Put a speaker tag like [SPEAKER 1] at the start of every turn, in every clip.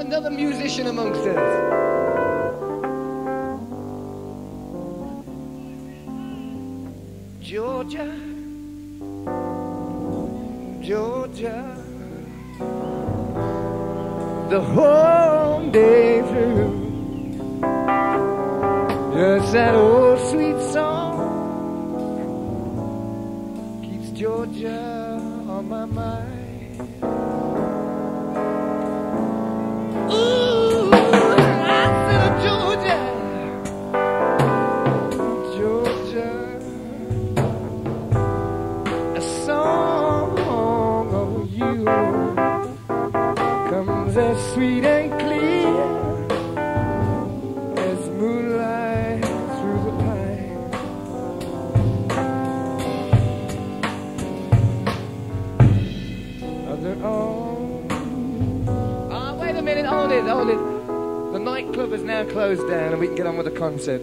[SPEAKER 1] another musician amongst us. Georgia, Georgia, the whole day through. Just that old sweet song keeps Georgia on my mind. Ooh, I said Georgia, Georgia, a song of you comes as sweet and clear as moonlight through the pine. Are there all? Ah, wait a minute, hold it. The nightclub is now closed down and we can get on with the concert.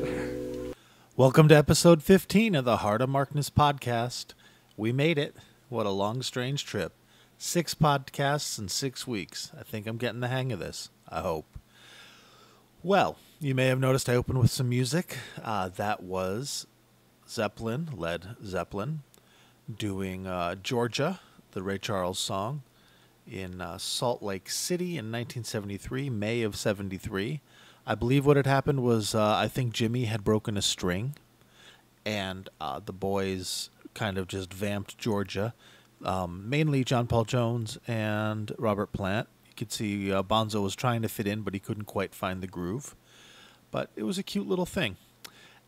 [SPEAKER 2] Welcome to episode 15 of the Heart of Markness podcast. We made it. What a long, strange trip. 6 podcasts in 6 weeks. I think I'm getting the hang of this. I hope. Well, you may have noticed I opened with some music. That was Zeppelin, Led Zeppelin, doing Georgia, the Ray Charles song, in Salt Lake City in 1973, May of 73. I believe what had happened was I think Jimmy had broken a string, and the boys kind of just vamped Georgia, mainly John Paul Jones and Robert Plant. You could see Bonzo was trying to fit in, but he couldn't quite find the groove. But it was a cute little thing.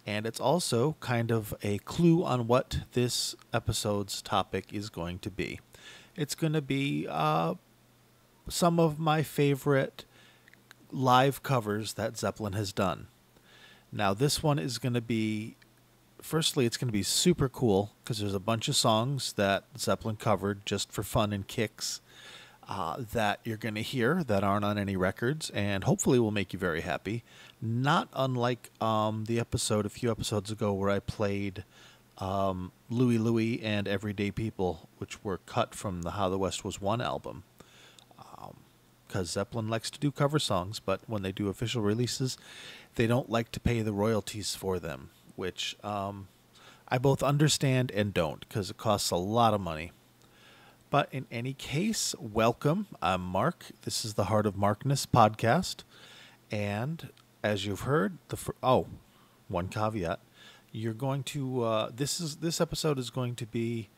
[SPEAKER 2] And it's also kind of a clue on what this episode's topic is going to be. It's going to be some of my favorite live covers that Zeppelin has done. Now, this one is going to be, firstly, it's going to be super cool because there's a bunch of songs that Zeppelin covered just for fun and kicks that you're going to hear that aren't on any records, and hopefully will make you very happy. Not unlike the episode a few episodes ago where I played Louie Louie and Everyday People, which were cut from the How the West Was Won album. Because Zeppelin likes to do cover songs, but when they do official releases, they don't like to pay the royalties for them, which I both understand and don't, because it costs a lot of money. But in any case, welcome. I'm Mark. This is the Heart of Markness podcast. And as you've heard, one caveat. You're going to, this episode is going to be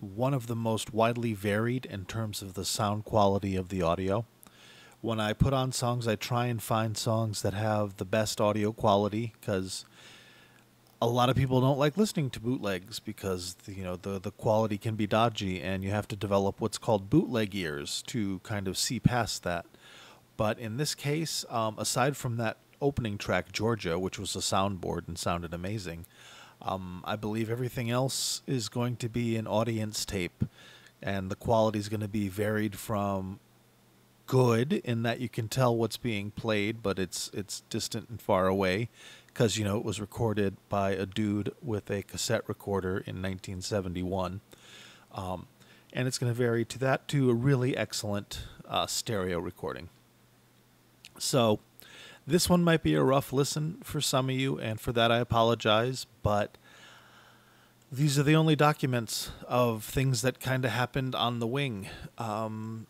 [SPEAKER 2] one of the most widely varied in terms of the sound quality of the audio. When I put on songs, I try and find songs that have the best audio quality, because a lot of people don't like listening to bootlegs because the quality can be dodgy, and you have to develop what's called bootleg ears to kind of see past that. But in this case, aside from that opening track, Georgia, which was a soundboard and sounded amazing, I believe everything else is going to be an audience tape, and the quality is going to be varied from good in that you can tell what's being played, but it's distant and far away, because it was recorded by a dude with a cassette recorder in 1971, and it's going to vary to that to a really excellent stereo recording. So this one might be a rough listen for some of you, and for that I apologize, but these are the only documents of things that kind of happened on the wing, and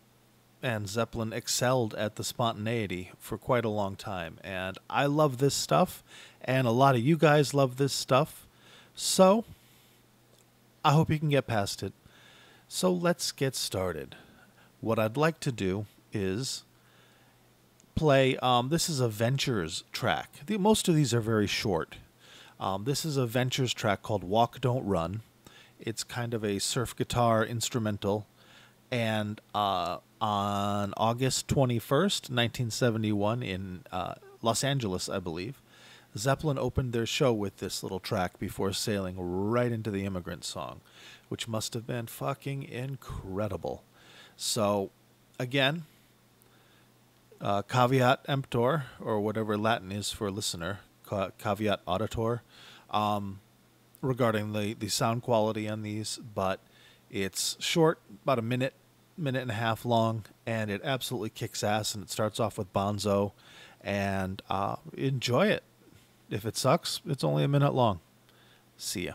[SPEAKER 2] Zeppelin excelled at the spontaneity for quite a long time, and I love this stuff, and a lot of you guys love this stuff, so I hope you can get past it. So let's get started. What I'd like to do is play, this is a Ventures track. Most of these are very short. This is a Ventures track called Walk Don't Run. It's kind of a surf guitar instrumental, and on August 21st, 1971 in Los Angeles, I believe, Zeppelin opened their show with this little track before sailing right into the Immigrant Song, which must have been fucking incredible. So, again, caveat emptor, or whatever Latin is for listener, caveat auditor, regarding the sound quality on these, but it's short, about a minute minute and a half long, and it absolutely kicks ass, and it starts off with Bonzo, and enjoy it. If it sucks, it's only a minute long. See ya.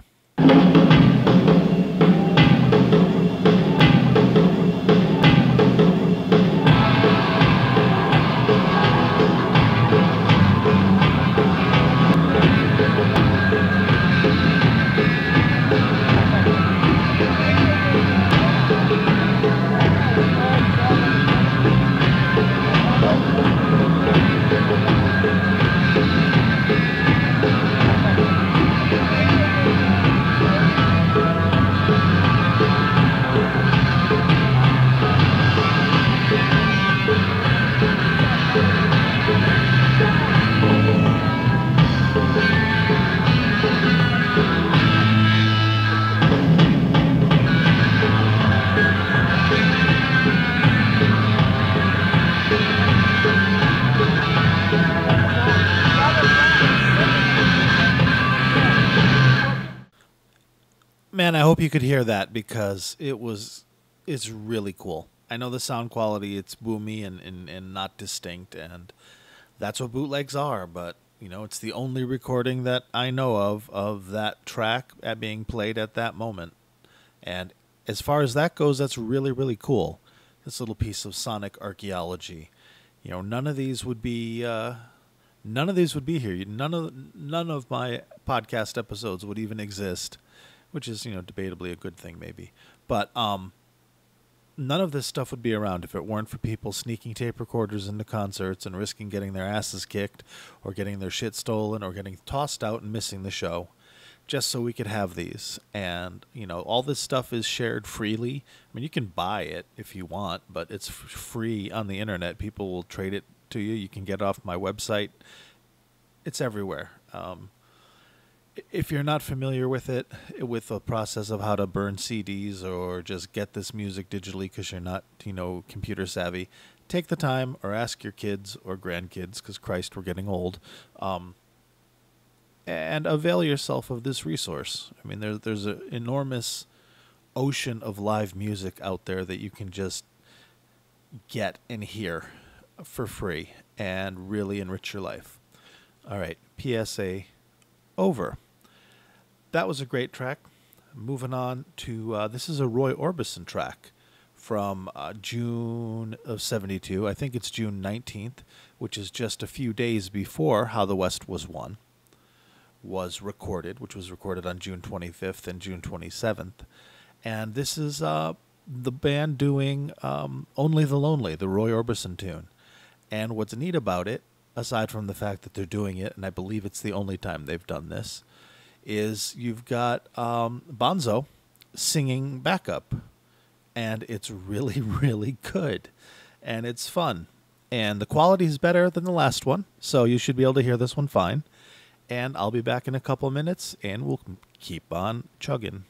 [SPEAKER 2] Man, I hope you could hear that because it's really cool. I know the sound quality, it's boomy and not distinct, and that's what bootlegs are, but it's the only recording that I know of that track being played at that moment. And as far as that goes, that's really, really cool. This little piece of sonic archaeology. None of these would be here. None of my podcast episodes would even exist, which is, debatably a good thing maybe. But none of this stuff would be around if it weren't for people sneaking tape recorders into concerts and risking getting their asses kicked or getting their shit stolen or getting tossed out and missing the show just so we could have these. And, all this stuff is shared freely. I mean, you can buy it if you want, but it's free on the internet. People will trade it to you. You can get it off my website. It's everywhere. If you're not familiar with it, with the process of how to burn CDs or just get this music digitally because you're not, computer savvy, take the time or ask your kids or grandkids, because Christ, we're getting old, and avail yourself of this resource. I mean, there's an enormous ocean of live music out there that you can just get and hear for free and really enrich your life. All right, PSA over. That was a great track. Moving on to, this is a Roy Orbison track from June of 72. I think it's June 19th, which is just a few days before How the West Was Won was recorded, which was recorded on June 25th and June 27th. And this is the band doing Only the Lonely, the Roy Orbison tune. And what's neat about it, aside from the fact that they're doing it, and I believe it's the only time they've done this, is you've got Bonzo singing backup, and it's really, really good, and it's fun, and the quality is better than the last one, so you should be able to hear this one fine, and I'll be back in a couple of minutes, and we'll keep on chugging.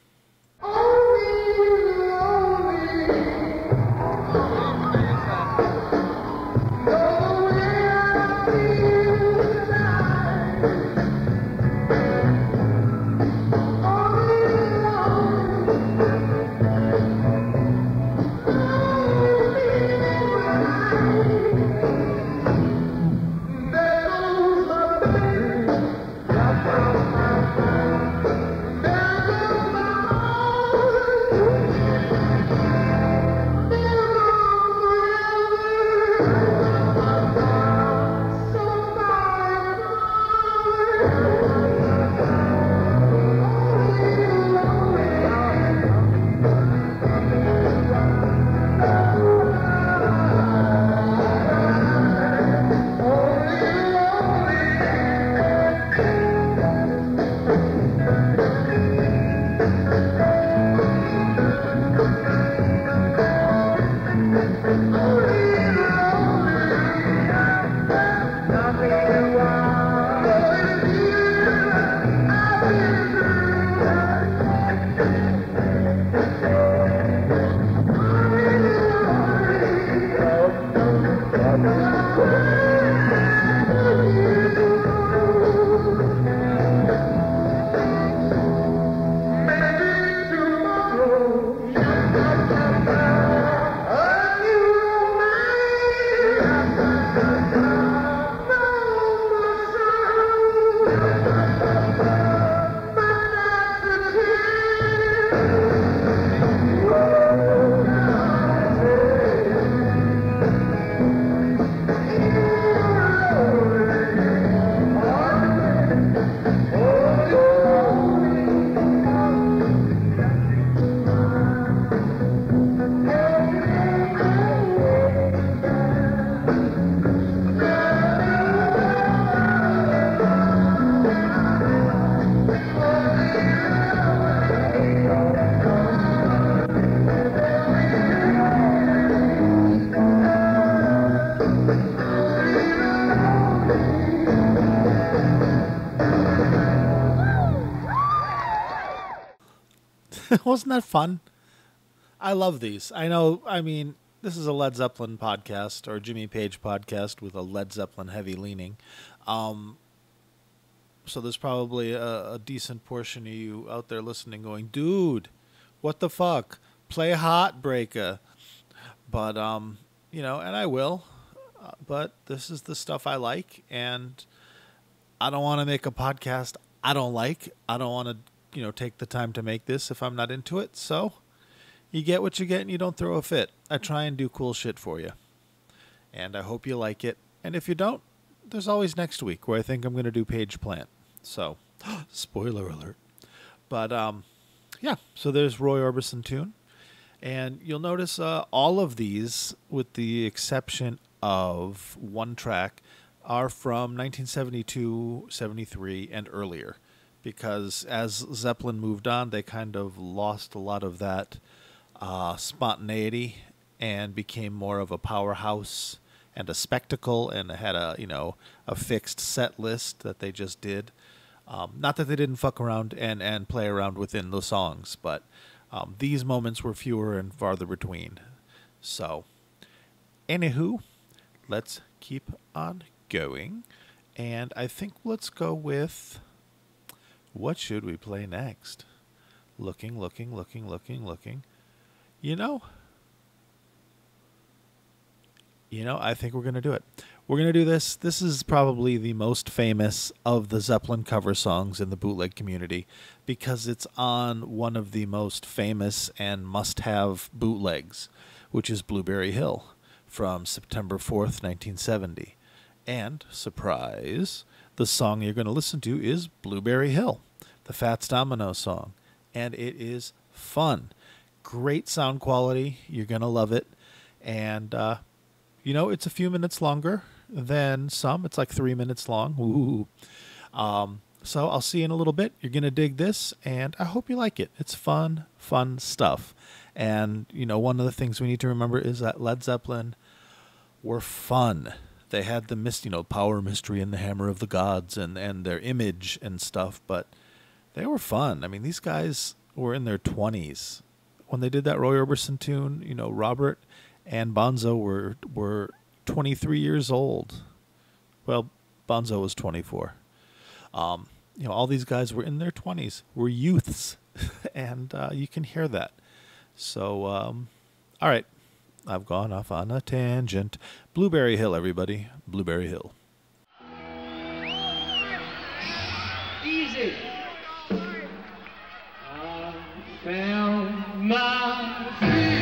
[SPEAKER 2] Wasn't that fun? I love these. I know, I mean, this is a Led Zeppelin podcast or Jimmy Page podcast with a Led Zeppelin heavy leaning. So there's probably a decent portion of you out there listening going, dude, what the fuck? Play Heartbreaker. But, you know, and I will. But this is the stuff I like, and I don't want to make a podcast I don't like. I don't want to, you know, take the time to make this if I'm not into it. So you get what you get and you don't throw a fit. I try and do cool shit for you. And I hope you like it. And if you don't, there's always next week where I think I'm going to do Page Plant. So, spoiler alert. But, yeah, so there's Roy Orbison tune. And you'll notice all of these, with the exception of one track, are from 1972, 73, and earlier. Because as Zeppelin moved on, they kind of lost a lot of that spontaneity and became more of a powerhouse and a spectacle, and had a, you know, a fixed set list that they just did. Not that they didn't fuck around and play around within the songs, but these moments were fewer and farther between. So, anywho, let's keep on going. And I think let's go with, what should we play next? Looking. You know, I think we're going to do it. We're going to do this. This is probably the most famous of the Zeppelin cover songs in the bootleg community because it's on one of the most famous and must-have bootlegs, which is Blueberry Hill from September 4th, 1970. And, surprise, the song you're going to listen to is Blueberry Hill, the Fats Domino song. And it is fun. Great sound quality. You're going to love it. And, you know, it's a few minutes longer than some. It's like 3 minutes long. Ooh. So I'll see you in a little bit. You're going to dig this, and I hope you like it. It's fun stuff. And, you know, one of the things we need to remember is that Led Zeppelin were fun. They had the power, mystery, and the hammer of the gods and their image and stuff, but they were fun. I mean, these guys were in their 20s. When they did that Roy Orbison tune, you know, Robert and Bonzo were 23 years old. Well, Bonzo was 24. You know, all these guys were in their 20s, were youths, and you can hear that. So, all right, I've gone off on a tangent. Blueberry Hill, everybody. Blueberry Hill.
[SPEAKER 1] Easy. I found my fear.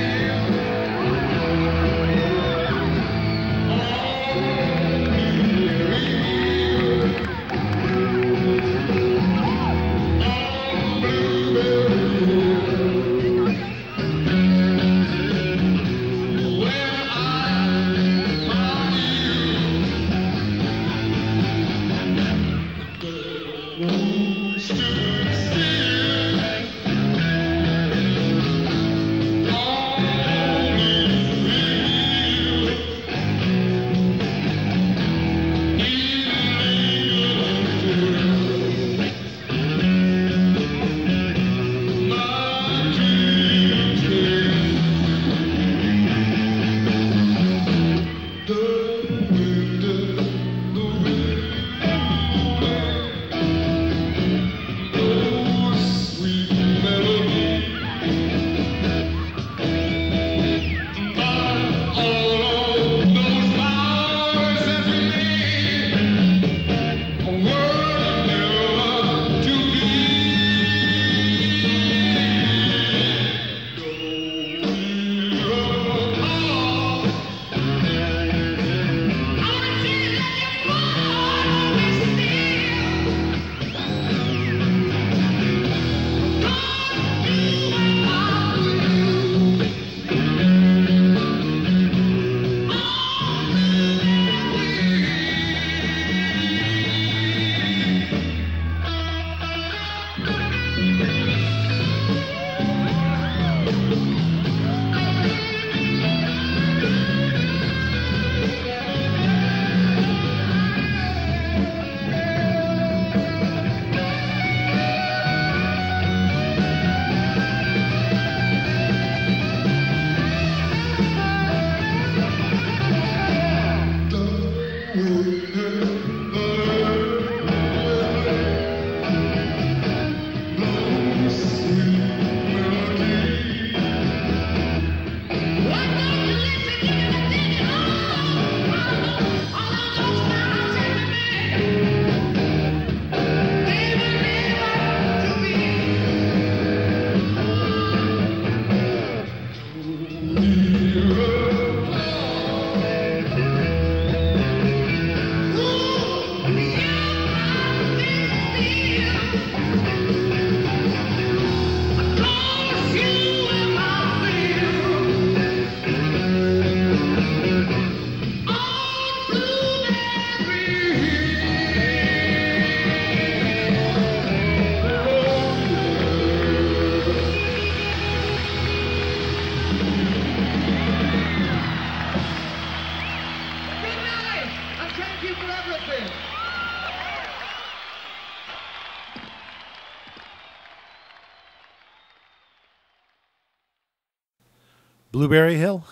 [SPEAKER 2] Blueberry Hill,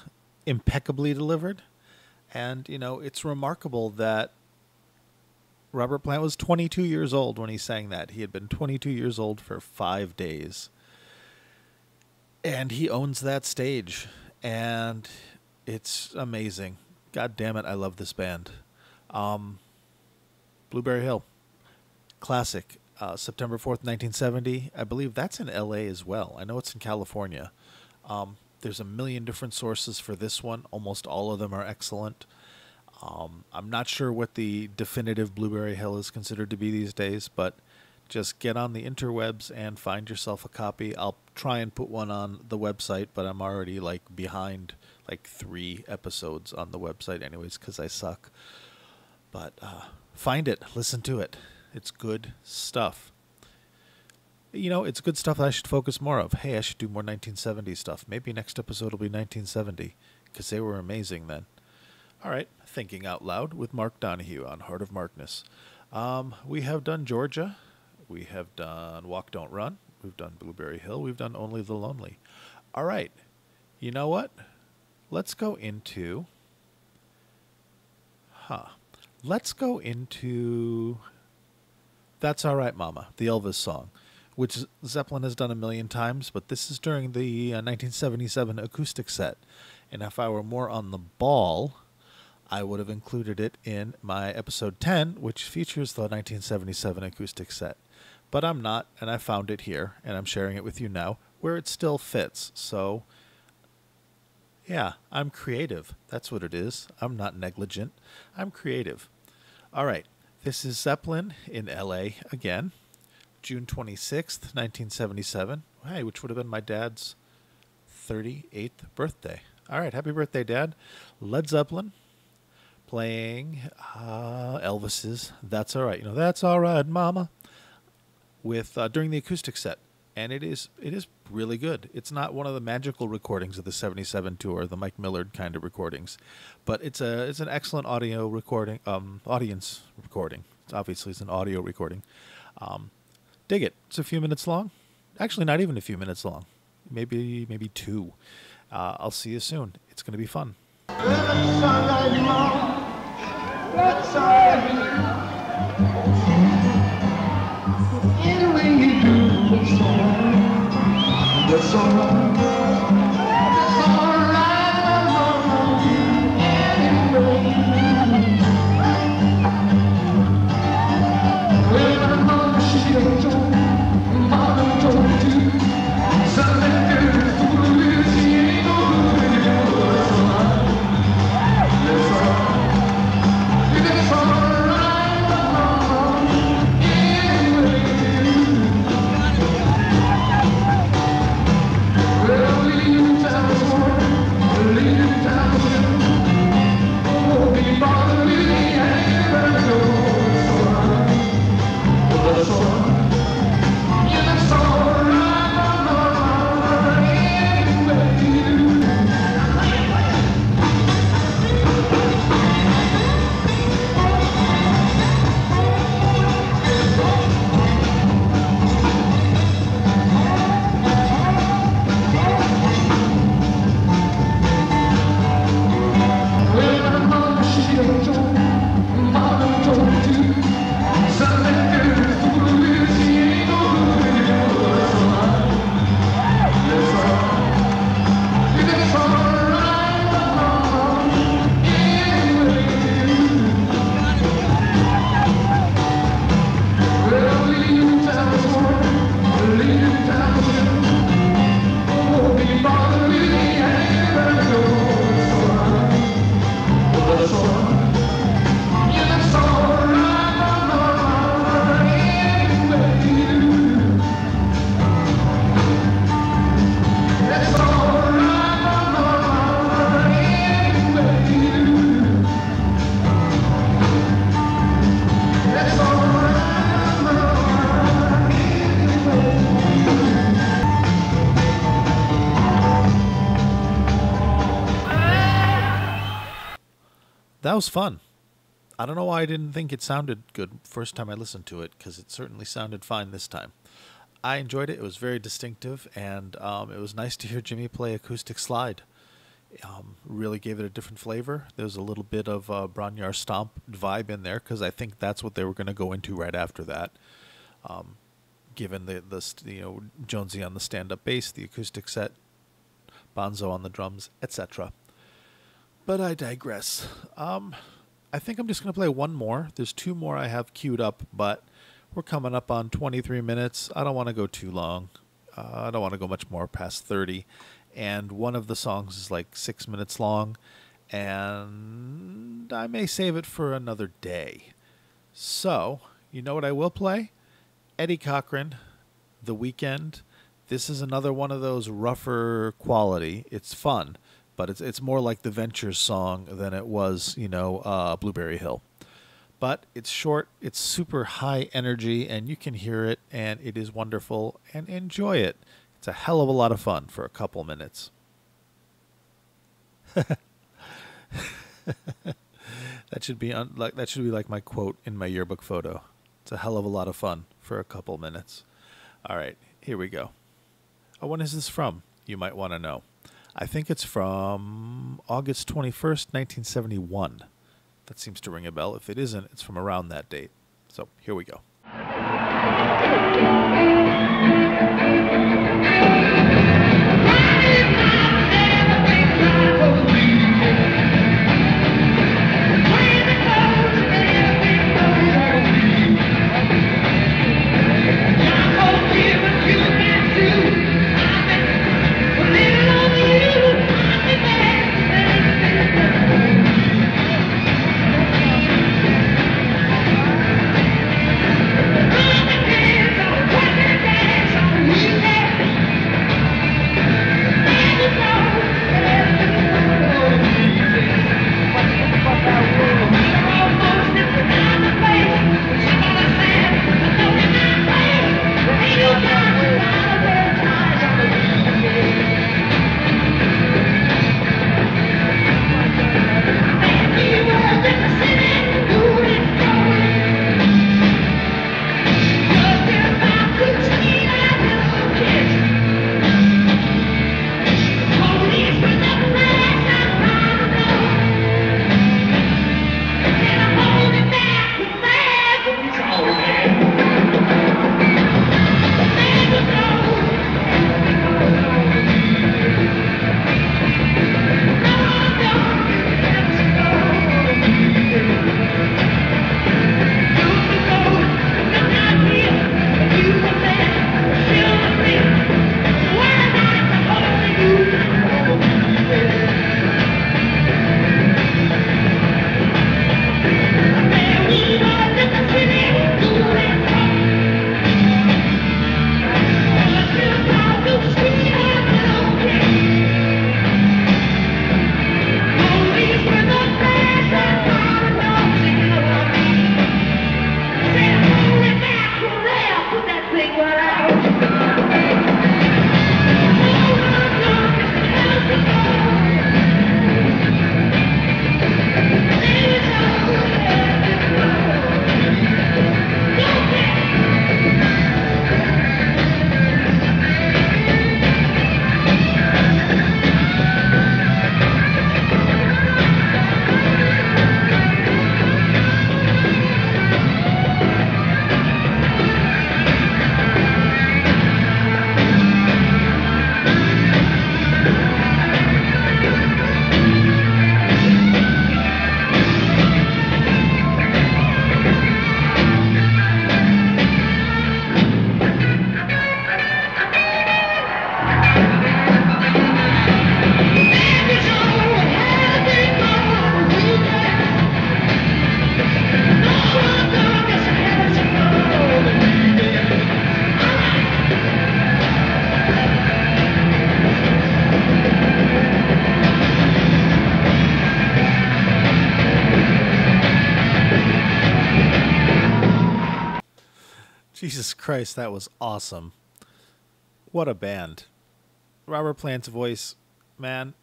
[SPEAKER 2] impeccably delivered. And, you know, it's remarkable that Robert Plant was 22 years old when he sang that. He had been 22 years old for 5 days. And he owns that stage. And it's amazing. God damn it, I love this band. Blueberry Hill, classic. September 4th, 1970. I believe that's in L.A. as well. I know it's in California. There's a million different sources for this one. Almost all of them are excellent. I'm not sure what the definitive Blueberry Hill is considered to be these days, but just get on the interwebs and find yourself a copy. I'll try and put one on the website, but I'm already behind 3 episodes on the website anyways because I suck. But find it, listen to it. It's good stuff. You know, it's good stuff that I should focus more of. Hey, I should do more 1970s stuff. Maybe next episode will be 1970 because they were amazing then. All right, Thinking Out Loud with Mark Donahue on Heart of Markness. We have done Georgia. We have done Walk Don't Run. We've done Blueberry Hill. We've done Only the Lonely. All right, you know what? Let's go into... Let's go into That's All Right, Mama, the Elvis song, which Zeppelin has done a million times, but this is during the 1977 acoustic set. And if I were more on the ball, I would have included it in my episode 10, which features the 1977 acoustic set. But I'm not, and I found it here, and I'm sharing it with you now, where it still fits. So, yeah, I'm creative. That's what it is. I'm not negligent. I'm creative. All right, this is Zeppelin in L.A. again, June 26th, 1977, hey, which would have been my dad's 38th birthday. All right, happy birthday, Dad. Led Zeppelin playing Elvis's That's All Right. You know, That's All Right, Mama, with during the acoustic set. And it is really good. It's not one of the magical recordings of the 77 tour, the Mike Millard kind of recordings, but it's an excellent audio recording, audience recording. Obviously, it's an audio recording. Dig it. It's a few minutes long. Actually, not even a few minutes long. Maybe 2. I'll see you soon. It's going to be fun.
[SPEAKER 3] That's all right, Mom. That's all right. Any way you do, it's all right. That's all right. That's all right, Mama. Anyway. Well, my mama, she done told me, Mama told me too. Something good is foolish, she ain't no good anymore. That's all right. That's all right. That's all right, Mama. Anyway. Well, leave town, leave town. Oh, be bothered with me, I ain't gonna go. That's all right. Yeah, that's all right, Mama. Anyway. Well, my mama, she done told me, Mama told me too. Something good is foolish, she ain't no good anymore. That's all right. That's all right. That's all right, Mama. Anyway. Well, leave town, leave town. Oh, be bothered with me, I ain't gonna go. That's all right. Yeah, that's all right, Mama. Anyway. That's all right, Mama. Anyway. That's all right, Mama. Anyway.
[SPEAKER 2] That was fun. I don't know why I didn't think it sounded good first time I listened to it, because it certainly sounded fine this time. I enjoyed it. It was very distinctive, and it was nice to hear Jimmy play acoustic slide. Really gave it a different flavor. There's a little bit of Bronjar Stomp vibe in there because I think that's what they were going to go into right after that. Given the Jonesy on the stand-up bass, the acoustic set, Bonzo on the drums, etc. But I digress. I think I'm just going to play one more. There's two more I have queued up, but we're coming up on 23 minutes. I don't want to go too long. I don't want to go much more past 30. And one of the songs is like 6 minutes long, and I may save it for another day. So, you know what I will play? Eddie Cochran, The Weekend. This is another one of those rougher quality. It's fun, but it's more like the Ventures song than it was, Blueberry Hill. But it's short, it's super high energy, and you can hear it, and it is wonderful, and enjoy it. It's a hell of a lot of fun for a couple minutes. That should be like my quote in my yearbook photo. It's a hell of a lot of fun for a couple minutes. All right, here we go. Oh, when is this from? You might want to know. I think it's from August 21st, 1971. That seems to ring a bell. If it isn't, it's from around that date. So here we go. Jesus Christ, that was awesome. What a band. Robert Plant's voice, man,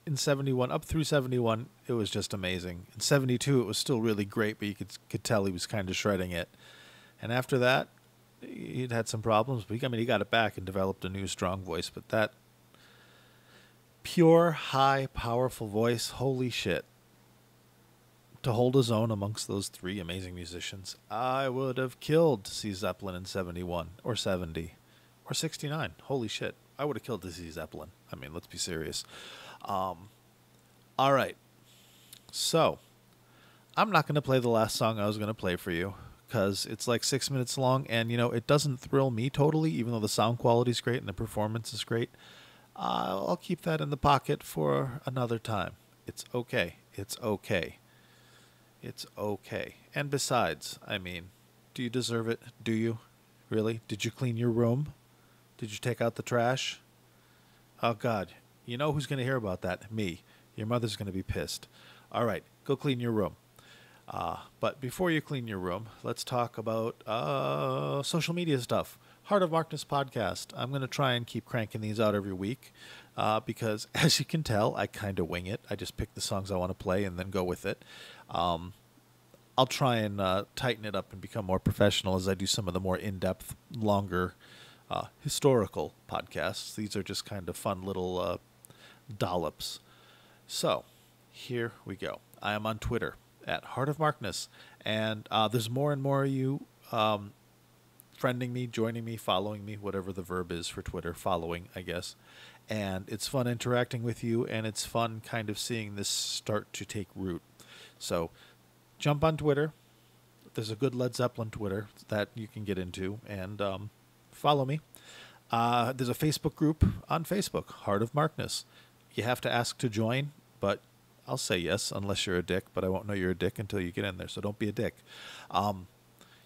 [SPEAKER 2] in 71, up through 71, it was just amazing. In 72, it was still really great, but you could tell he was kind of shredding it. And after that, he'd had some problems, but he got it back and developed a new strong voice. But Pure, high, powerful voice. Holy shit. To hold his own amongst those three amazing musicians, I would have killed to see Zeppelin in 71 or 70 or 69. Holy shit. I would have killed to see Zeppelin. I mean, let's be serious. All right. So, I'm not going to play the last song I was going to play for you because it's like 6 minutes long, and, you know, it doesn't thrill me totally, even though the sound quality is great and the performance is great. I'll keep that in the pocket for another time. It's okay. It's okay. It's okay. And besides, I mean, do you deserve it? Do you? Really? Did you clean your room? Did you take out the trash? Oh, God. You know who's going to hear about that? Me. Your mother's going to be pissed. All right. Go clean your room. But before you clean your room, let's talk about social media stuff. Heart of Markness podcast. I'm going to try and keep cranking these out every week because, as you can tell, I kind of wing it. I just pick the songs I want to play and then go with it. I'll try and tighten it up and become more professional as I do some of the more in-depth, longer, historical podcasts. These are just kind of fun little dollops. So, here we go. I am on Twitter at Heart of Markness, and there's more and more of you friending me, joining me, following me, whatever the verb is for Twitter, following, I guess. And it's fun interacting with you, and it's fun kind of seeing this start to take root. So jump on Twitter. There's a good Led Zeppelin Twitter that you can get into, and follow me. There's a Facebook group on Facebook, Heart of Markness. You have to ask to join, but I'll say yes unless you're a dick, but I won't know you're a dick until you get in there, so don't be a dick.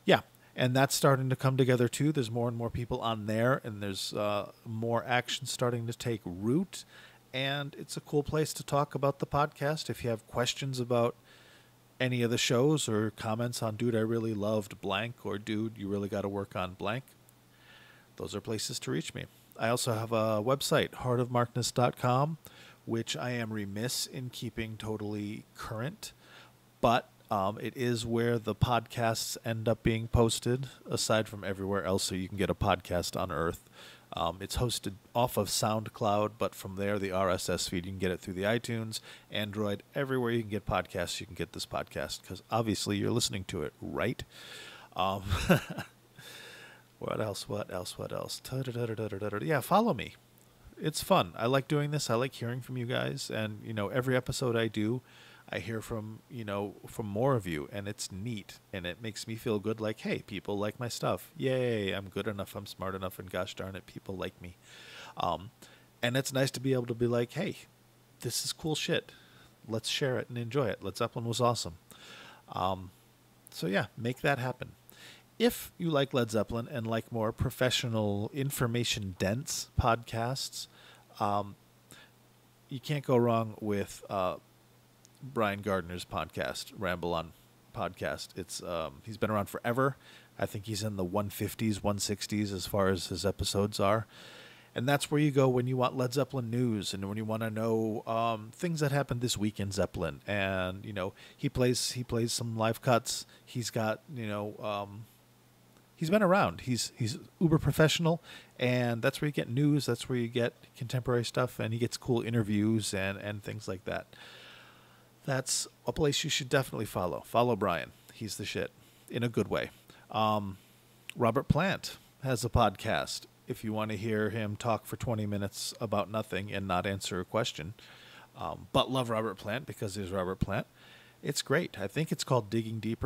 [SPEAKER 2] Yeah, and that's starting to come together too. There's more and more people on there, and there's more action starting to take root, and it's a cool place to talk about the podcast. If you have questions about any of the shows or comments on dude, I really loved blank, or dude, you really got to work on blank, those are places to reach me. I also have a website, heartofmarkness.com, which I am remiss in keeping totally current, but it is where the podcasts end up being posted, aside from everywhere else, so you can get a podcast on Earth. It's hosted off of SoundCloud, but from there, the RSS feed, you can get it through the iTunes, Android, everywhere you can get podcasts, you can get this podcast, because obviously you're listening to it, right? What else? Yeah, follow me. It's fun. I like doing this. I like hearing from you guys. And, you know, every episode I do, I hear from more of you. And it's neat. And it makes me feel good. Like, hey, people like my stuff. Yay, I'm good enough. I'm smart enough. And gosh darn it, people like me. And it's nice to be able to be like, hey, this is cool shit. Let's share it and enjoy it. Led Zeppelin was awesome. So, yeah, make that happen. If you like Led Zeppelin and like more professional, information-dense podcasts, you can't go wrong with Brian Gardner's podcast, Ramble On Podcast. It's he's been around forever. I think he's in the 150s, 160s as far as his episodes are. And that's where you go when you want Led Zeppelin news and when you want to know things that happened this week in Zeppelin. And, you know, he plays some live cuts. He's got, he's been around. He's uber professional, and that's where you get news. That's where you get contemporary stuff, and he gets cool interviews and things like that. That's a place you should definitely follow. Follow Brian. He's the shit in a good way. Robert Plant has a podcast. If you want to hear him talk for 20 minutes about nothing and not answer a question, but love Robert Plant because he's Robert Plant, it's great. I think it's called Digging Deep.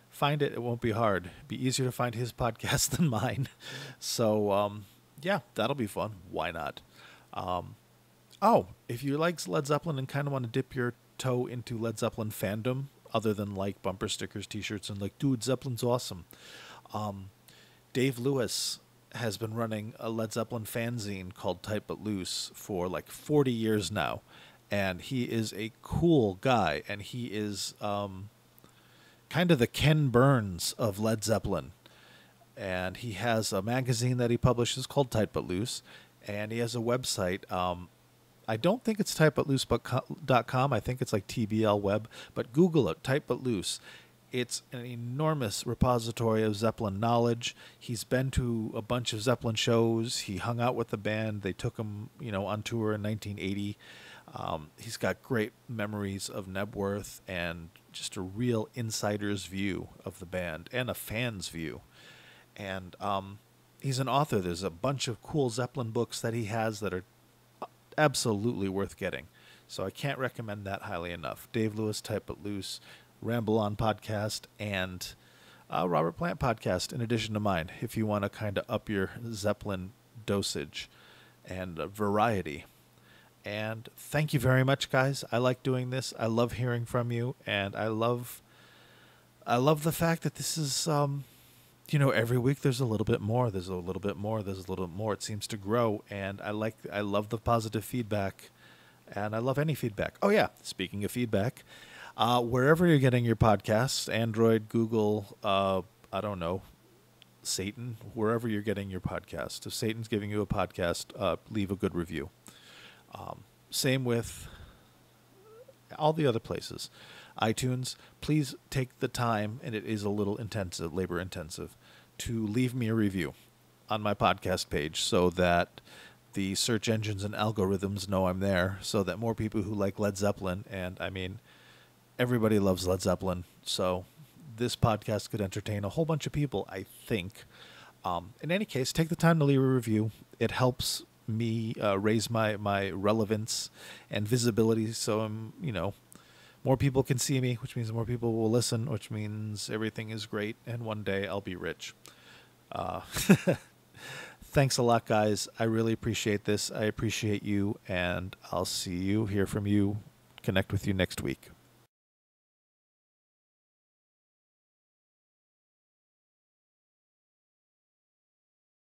[SPEAKER 2] Find it. It won't be hard. It'd be easier to find his podcast than mine. So, yeah, that'll be fun. Why not? If you like Led Zeppelin and kind of want to dip your toe into Led Zeppelin fandom, other than like bumper stickers, t-shirts, and like, dude, Zeppelin's awesome. Dave Lewis has been running a Led Zeppelin fanzine called Tight But Loose for like 40 years now. And he is a cool guy, and he is kind of the Ken Burns of Led Zeppelin. And he has a magazine that he publishes called Tight But Loose, and he has a website. I don't think it's tightbutloose.com. I think it's like TBL Web, but Google it, Tight But Loose. It's an enormous repository of Zeppelin knowledge. He's been to a bunch of Zeppelin shows. He hung out with the band. They took him, on tour in 1980. He's got great memories of Nebworth and just a real insider's view of the band and a fan's view. And he's an author. There's a bunch of cool Zeppelin books that he has that are absolutely worth getting. So I can't recommend that highly enough. Dave Lewis, Type It Loose, Ramble On podcast, and Robert Plant podcast, in addition to mine, if you want to kind of up your Zeppelin dosage and variety. And thank you very much, guys. I like doing this. I love hearing from you, and I love the fact that this is, every week there's a little bit more. There's a little bit more. There's a little bit more. It seems to grow, and I love the positive feedback, and I love any feedback. Oh yeah, speaking of feedback. Wherever you're getting your podcasts, Android, Google, I don't know, Satan, wherever you're getting your podcast. If Satan's giving you a podcast, leave a good review. Same with all the other places. iTunes, please take the time, and it is a little intensive, labor intensive, to leave me a review on my podcast page so that the search engines and algorithms know I'm there, so that more people who like Led Zeppelin, and I mean, everybody loves Led Zeppelin, so this podcast could entertain a whole bunch of people, I think. In any case, take the time to leave a review. It helps me raise my relevance and visibility, so more people can see me, which means more people will listen, which means everything is great, and one day I'll be rich. Thanks a lot, guys. I really appreciate this. I appreciate you, and I'll see you, hear from you, connect with you next week.